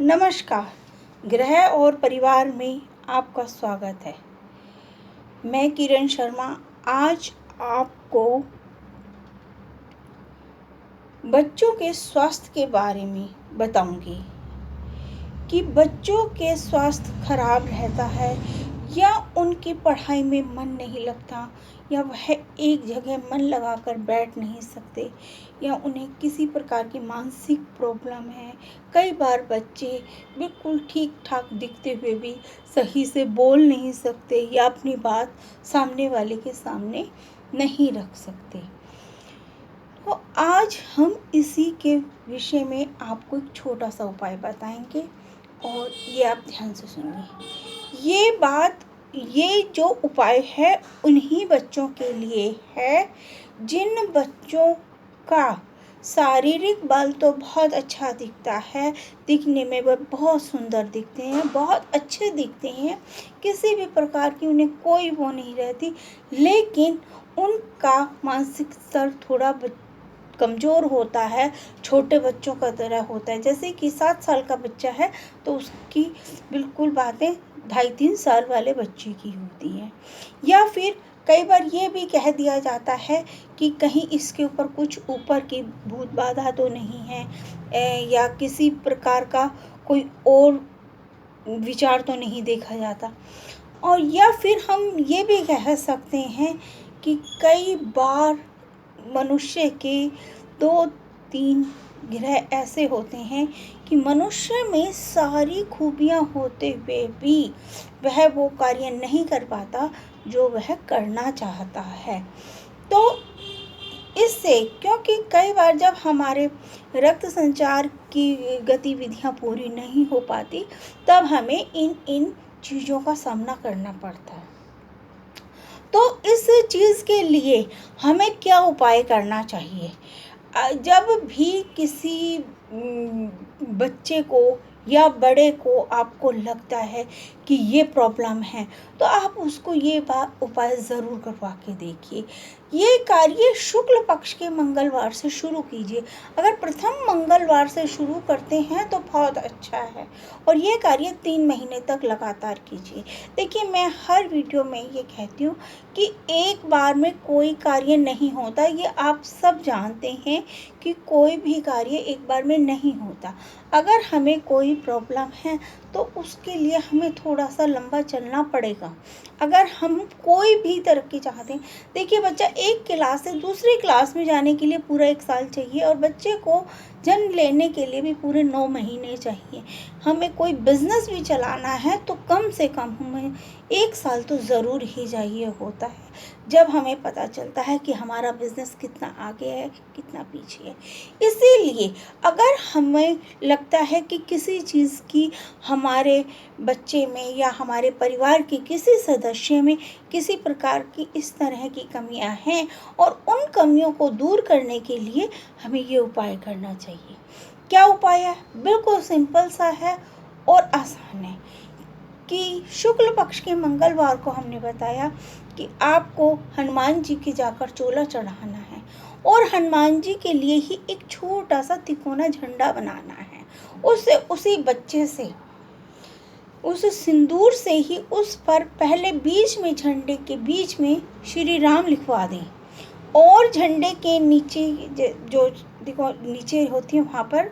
नमस्कार। गृह और परिवार में आपका स्वागत है। मैं किरण शर्मा आज आपको बच्चों के स्वास्थ्य के बारे में बताऊंगी कि बच्चों के स्वास्थ्य खराब रहता है या उनकी पढ़ाई में मन नहीं लगता या वह एक जगह मन लगाकर बैठ नहीं सकते या उन्हें किसी प्रकार की मानसिक प्रॉब्लम है। कई बार बच्चे बिल्कुल ठीक ठाक दिखते हुए भी सही से बोल नहीं सकते या अपनी बात सामने वाले के सामने नहीं रख सकते। तो आज हम इसी के विषय में आपको एक छोटा सा उपाय बताएंगे और ये आप ध्यान से सुनिए। ये जो उपाय है उन्हीं बच्चों के लिए है जिन बच्चों का शारीरिक बल तो बहुत अच्छा दिखता है, दिखने में वह बहुत सुंदर दिखते हैं, बहुत अच्छे दिखते हैं, किसी भी प्रकार की उन्हें कोई वो नहीं रहती, लेकिन उनका मानसिक स्तर थोड़ा कमज़ोर होता है, छोटे बच्चों का तरह होता है। जैसे कि 7 साल का बच्चा है तो उसकी बिल्कुल बातें 2.5-3 साल वाले बच्चे की होती हैं। या फिर कई बार ये भी कह दिया जाता है कि कहीं इसके ऊपर कुछ ऊपर की भूत बाधा तो नहीं है या किसी प्रकार का कोई और विचार तो नहीं देखा जाता। और या फिर हम ये भी कह सकते हैं कि कई बार मनुष्य के 2-3 ग्रह ऐसे होते हैं कि मनुष्य में सारी खूबियाँ होते हुए भी वह वो कार्य नहीं कर पाता जो वह करना चाहता है। तो इससे क्योंकि कई बार जब हमारे रक्त संचार की गतिविधियाँ पूरी नहीं हो पाती तब हमें इन चीज़ों का सामना करना पड़ता है। तो इस चीज़ के लिए हमें क्या उपाय करना चाहिए? जब भी किसी बच्चे को या बड़े को आपको लगता है कि ये प्रॉब्लम है तो आप उसको ये उपाय ज़रूर करवा के देखिए। ये कार्य शुक्ल पक्ष के मंगलवार से शुरू कीजिए। अगर प्रथम मंगलवार से शुरू करते हैं तो बहुत अच्छा है और ये कार्य 3 महीने तक लगातार कीजिए। देखिए, मैं हर वीडियो में ये कहती हूँ कि एक बार में कोई कार्य नहीं होता, ये आप सब जानते हैं कि कोई भी कार्य एक बार में नहीं होता। अगर हमें कोई प्रॉब्लम है तो उसके लिए हमें थोड़ा सा लंबा चलना पड़ेगा। अगर हम कोई भी तरक्की चाहते हैं, देखिए बच्चा एक क्लास से दूसरी क्लास में जाने के लिए पूरा 1 साल चाहिए और बच्चे को जन्म लेने के लिए भी पूरे 9 महीने चाहिए। हमें कोई बिजनेस भी चलाना है तो कम से कम हमें 1 साल तो ज़रूर ही चाहिए होता है, जब हमें पता चलता है कि हमारा बिजनेस कितना आगे है कितना पीछे है। इसीलिए अगर हमें लगता है कि किसी चीज़ की हमारे बच्चे में या हमारे परिवार के किसी सदस्य में किसी प्रकार की इस तरह की कमियां हैं और उन कमियों को दूर करने के लिए हमें ये उपाय करना चाहिए। क्या उपाय है? बिल्कुल सिंपल सा है और आसान है कि शुक्ल पक्ष के मंगलवार को हमने बताया कि आपको हनुमान जी के जाकर चोला चढ़ाना है और हनुमान जी के लिए ही एक छोटा सा तिकोना झंडा बनाना है। उसी बच्चे से उस सिंदूर से ही उस पर पहले बीच में, झंडे के बीच में श्री राम लिखवा दें और झंडे के नीचे जो देखो नीचे होती है वहाँ पर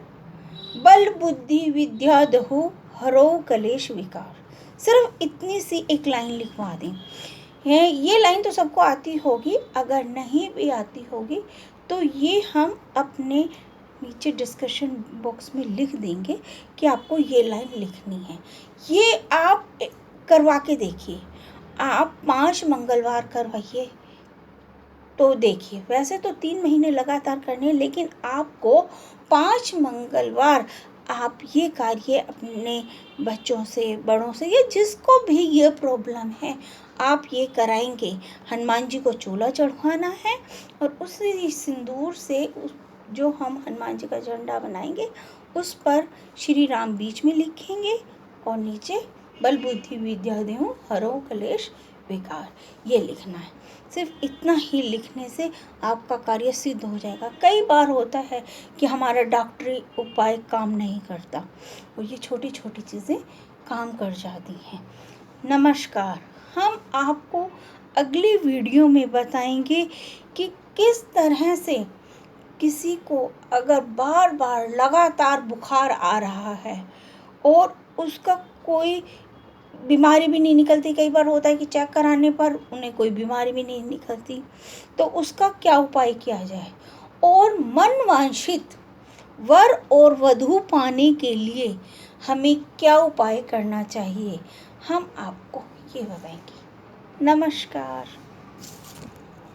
बल बुद्धि विद्या दहु हरो कलेश विकार, सिर्फ इतनी सी एक लाइन लिखवा दें। ये लाइन तो सबको आती होगी, अगर नहीं भी आती होगी तो ये हम अपने नीचे डिस्कशन बॉक्स में लिख देंगे कि आपको ये लाइन लिखनी है। ये आप करवा के देखिए। आप 5 मंगलवार करवाइए तो देखिए, वैसे तो 3 महीने लगातार करने, लेकिन आपको 5 मंगलवार आप ये कार्य अपने बच्चों से, बड़ों से या जिसको भी ये प्रॉब्लम है आप ये कराएंगे। हनुमान जी को चोला चढ़वाना है और उसी सिंदूर से जो हम हनुमान जी का झंडा बनाएंगे उस पर श्री राम बीच में लिखेंगे और नीचे बल बुद्धि विद्या देहु हरो कलेश बेकार, ये लिखना है। सिर्फ इतना ही लिखने से आपका कार्य सिद्ध हो जाएगा। कई बार होता है कि हमारा डॉक्टरी उपाय काम नहीं करता और ये छोटी छोटी चीज़ें काम कर जाती हैं। नमस्कार, हम आपको अगली वीडियो में बताएंगे कि किस तरह से किसी को अगर बार बार लगातार बुखार आ रहा है और उसका कोई बीमारी भी नहीं निकलती, कई बार होता है कि चेक कराने पर उन्हें कोई बीमारी भी नहीं निकलती, तो उसका क्या उपाय किया जाए और मनवांछित वर और वधू पाने के लिए हमें क्या उपाय करना चाहिए, हम आपको ये बताएंगे। नमस्कार।